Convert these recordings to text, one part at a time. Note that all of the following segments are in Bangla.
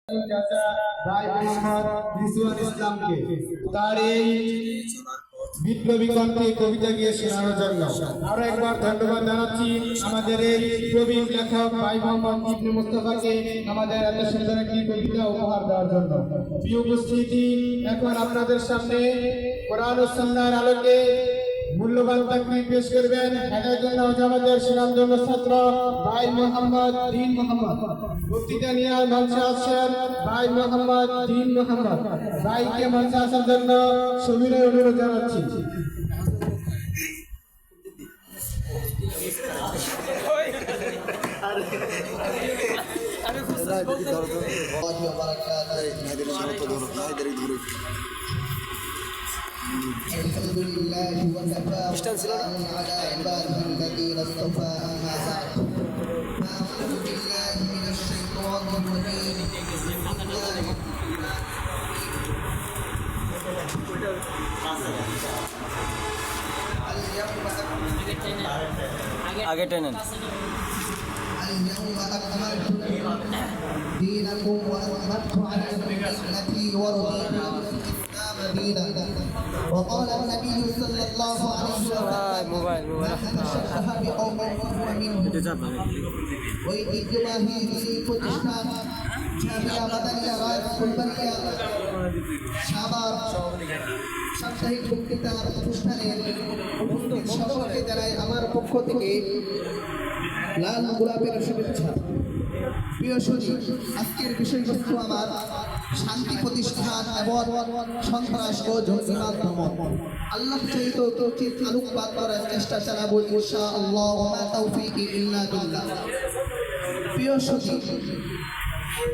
চাচা ভাই মোহাম্মদ রিজওয়ান ইসলামকে তার এই বিপ্লবী কণ্ঠে কবিতা গিয়ে শোনানোর জন্য আরো একবার ধন্যবাদ জানাচ্ছি আমাদের এই প্রবীণ লেখক ভাই মোহাম্মদ ইবনে মুস্তাফাকে আমাদের এত সুন্দর একটি কবিতা উপহার দেওয়ার জন্য। প্রিয় উপস্থিতি, এখন আপনাদের সামনে কোরআন ও সুন্নাহর আলোকে মূল্যবান তাকরীর পেশ করবেন হেদায়েতুন নওজওয়ানদের সুনামধন্য ছাত্র ভাই মোহাম্মদ দীন মোহাম্মদ। বক্তৃতা নিয়ে মঞ্চে আসছেন ভাই মোহাম্মদ দীন মোহাম্মদ। ভাইকে মঞ্চে আসার জন্য সবিনয় অনুরোধ জানাচ্ছি। الحمد لله وكفى وسلام على عباده الذين اصطفى أما بعد أعوذ بالله من الشيطان الرجيم आगे टेनन اليوم أكملت لكم دينكم وأتممت عليكم نعمتي ورضيت لكم الإسلام دينا وقال النبي صلى الله عليه وسلم من تشبه بقوم فهو منهم وإجماعه প্রতিষ্ঠান জামিয়া মাদানিয়া রায়ত ফুলবাড়িয়া সাভার সাপ্তাহিক বক্তৃতার অনুষ্ঠানের উপস্থিত সকলকে জানাই আমার পক্ষ থেকে লাল গোলাপের শুভেচ্ছা। প্রিয় সুধী, আজকের বিষয়বস্তু আমার শান্তি প্রতিষ্ঠান এবং সন্ত্রাস ও জঙ্গিবাদ দমন। আল্লাহ চাহিত তৌফিক আলোকপাত করার চেষ্টা চালাবো ইনশাআল্লাহ ওয়া মা তাওফীকি ইল্লা বিল্লাহ। প্রিয় সুধী,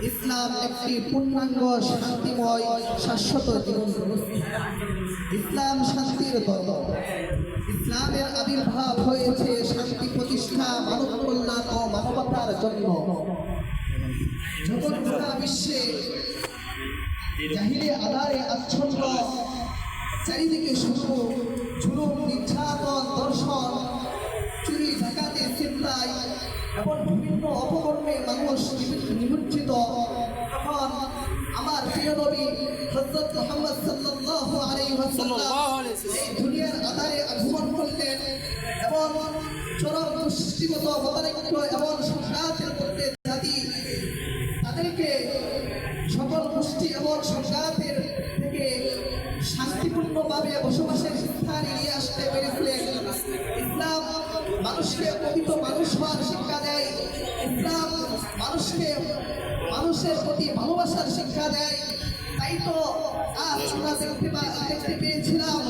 ইসলাম একটি পূর্ণাঙ্গ শান্তিময় শাশ্বত জীবন ব্যবস্থা। ইসলাম শান্তির ধর্ম। ইসলামের আবির্ভাব হয়েছে শান্তি প্রতিষ্ঠা, মানব কল্যাণ ও মানবতার জন্য। যখন গোটা বিশ্বে জাহিলি আধারে আচ্ছন্ন, চারিদিকে শুধু জুলুম, নির্যাতন, দর্শন, চুরি, ডাকাতি, ছিনতাই এবং বিভিন্ন অপকর্মে মানুষ নিমজ্জিত, তখন আমার প্রিয় নবী হযরত মুহাম্মদ সাল্লাল্লাহু আলাইহি ওয়াসাল্লাম এই দুনিয়ার আধারে আগমন করলেন এবং চরম সৃষ্টিগত মতানৈক্য এবং সংঘাতের মধ্যে জাতি তাদেরকে সকল গোষ্ঠী এবং সংঘাতের থেকে শান্তিপূর্ণভাবে বসবাসের স্থানে নিয়ে আসতে পেরেছিলেন। ইসলাম মানুষকে প্রকৃত মানুষ হওয়ার শিক্ষা দেয়। ইসলাম মানুষকে মানুষের প্রতি ভালোবাসার শিক্ষা দেয়। তাই তো আজ আমরা দেখতে পেয়েছিলাম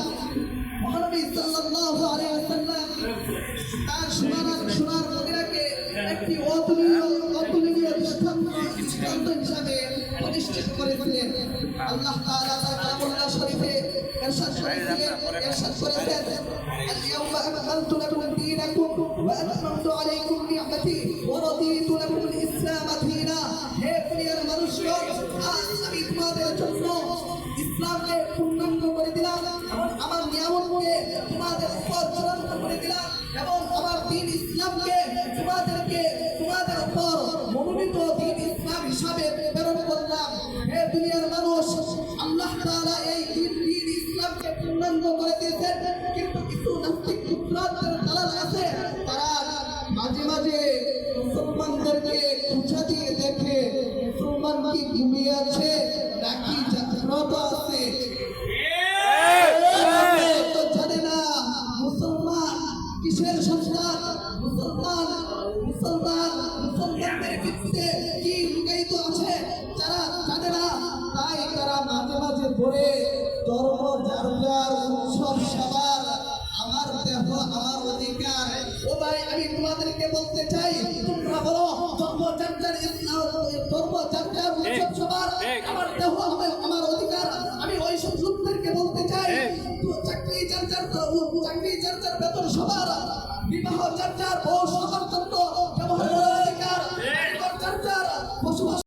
মহানবী সাল্লাল্লাহু আলাইহি ওয়াসাল্লাম তার সোনার মদিনাকে একটি অতুলনীয় দৃষ্টান্ত হিসাবে প্রতিষ্ঠিত করেছিলেন। আল্লাহ তাআলা তার কালামুল্লাহ শরীফে ইরশাদ করেছেন اليوم أكملت لكم دينكم وأتممت عليكم نعمتي ورضيت لكم الإسلام دينا। হে দুনিয়ার মানুষগণ, আজ আমি তোমাদের জন্য ইসলামকে পূর্ণাঙ্গ করে দিলাম এবং আমার নিয়ামতকে তোমাদের উপর চূড়ান্ত করে দিলাম এবং আমার দ্বীন ইসলামকে তোমাদের উপর মনোনীত দ্বীন ইসলাম হিসাবে প্রেরণ করলাম। হে দুনিয়ার মানুষ, আল্লাহ তাআলা এই দ্বীন ইসলামকে পূর্ণাঙ্গ করে দিয়েছেন, কিন্তু কিছু নাস্তিক কুফরাতের দালাল আছে, তারা মাঝে মাঝে মুসলমানদেরকে খুঁজা দিয়ে দেখে মুসলমান কি ঘুমিয়ে আছে নাকি জাগ্রত আছে। তো জানে না মুসলমান কিসের সন্তান, মুসলমানদের ভিতরে কি লুকায়িত আছে তারা জানে না। তাই তারা মাঝে মাঝে ধরে ধর্ম যার যার উৎসব সবার, আমার দেহ আমার অধিকার। ও ভাই, আমি তোমাদেরকে বলতে চাই, তোমরা বলো ধর্ম যার যার ইসলাম, ধর্ম যার যার উৎসব সবার, আমার দেহ আমার অধিকার।